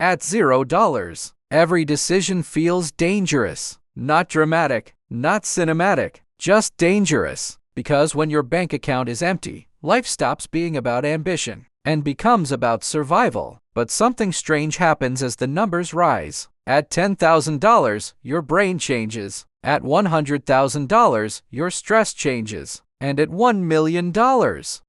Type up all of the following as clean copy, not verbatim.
At $0, every decision feels dangerous. Not dramatic, not cinematic, just dangerous. Because when your bank account is empty, life stops being about ambition and becomes about survival. But something strange happens as the numbers rise. At $10,000, your brain changes. At $100,000, your stress changes. And at $1 million,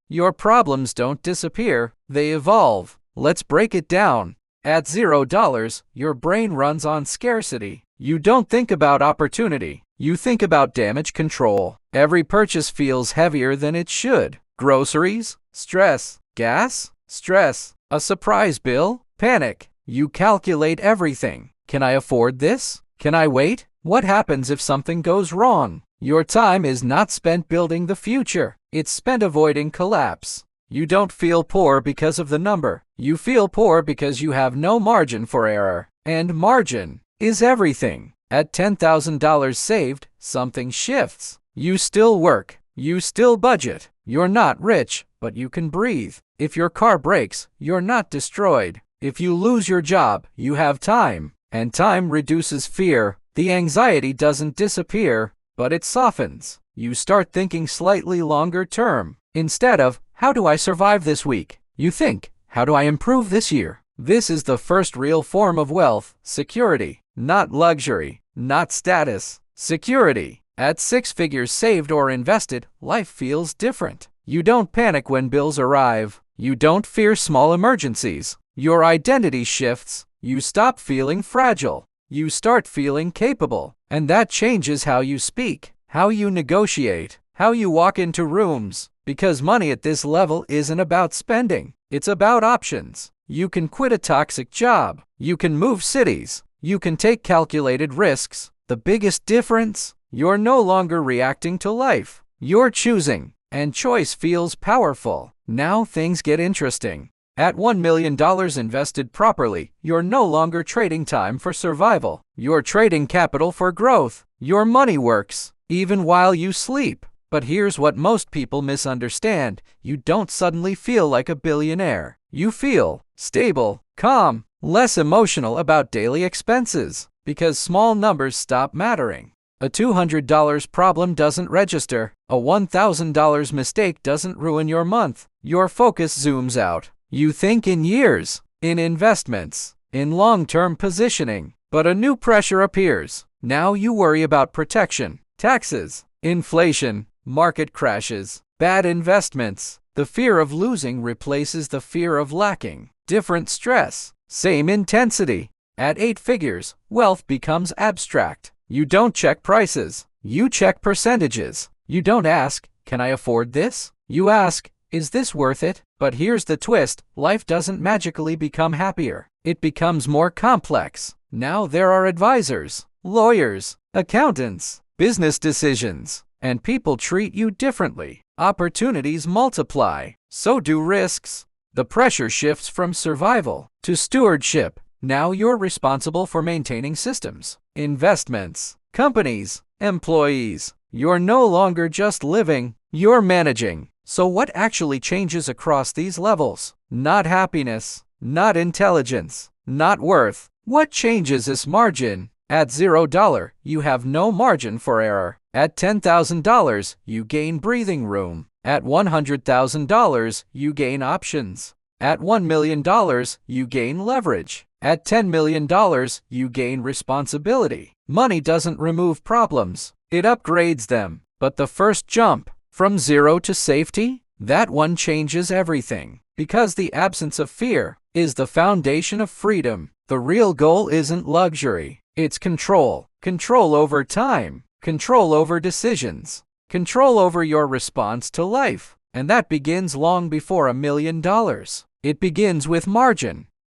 your problems don't disappear, they evolve. Let's break it down. At $0, your brain runs on scarcity. You don't think about opportunity. You think about damage control. Every purchase feels heavier than it should. Groceries? Stress. Gas? Stress. A surprise bill? Panic. You calculate everything. Can I afford this? Can I wait? What happens if something goes wrong? Your time is not spent building the future. It's spent avoiding collapse. You don't feel poor because of the number. You feel poor because you have no margin for error. And margin is everything. At $10,000 saved, something shifts. You still work. You still budget. You're not rich, but you can breathe. If your car breaks, you're not destroyed. If you lose your job, you have time. And time reduces fear. The anxiety doesn't disappear, but it softens. You start thinking slightly longer term. Instead of, how do I survive this week? You think, how do I improve this year? This is the first real form of wealth, security. Not luxury, not status. Security. At 6 figures saved or invested, life feels different. You don't panic when bills arrive. You don't fear small emergencies. Your identity shifts. You stop feeling fragile. You start feeling capable. And that changes how you speak, how you negotiate, how you walk into rooms. Because money at this level isn't about spending. It's about options. You can quit a toxic job. You can move cities. You can take calculated risks. The biggest difference? You're no longer reacting to life. You're choosing. And choice feels powerful. Now things get interesting. At $1 million invested properly, you're no longer trading time for survival. You're trading capital for growth. Your money works, even while you sleep. But here's what most people misunderstand. You don't suddenly feel like a billionaire. You feel stable, calm, less emotional about daily expenses. Because small numbers stop mattering. A $200 problem doesn't register. A $1,000 mistake doesn't ruin your month. Your focus zooms out. You think in years, in investments, in long-term positioning. But a new pressure appears. Now you worry about protection, taxes, inflation, market crashes, bad investments. The fear of losing replaces the fear of lacking. Different stress, same intensity. At 8 figures, wealth becomes abstract. You don't check prices. You check percentages. You don't ask, can I afford this? You ask, is this worth it? But here's the twist. Life doesn't magically become happier. It becomes more complex. Now there are advisors, lawyers, accountants, business decisions, and people treat you differently. Opportunities multiply. So do risks. The pressure shifts from survival to stewardship. Now you're responsible for maintaining systems, investments, companies, employees. You're no longer just living, you're managing. So what actually changes across these levels? Not happiness, not intelligence, not worth. What changes is margin. At $0, you have no margin for error. At $10,000, you gain breathing room. At $100,000, you gain options. At $1 million, you gain leverage. At $10 million, you gain responsibility. Money doesn't remove problems. It upgrades them. But the first jump, from zero to safety, that one changes everything. Because the absence of fear is the foundation of freedom. The real goal isn't luxury. It's control. Control over time. Control over decisions. Control over your response to life. And that begins long before $1 million. It begins with margin.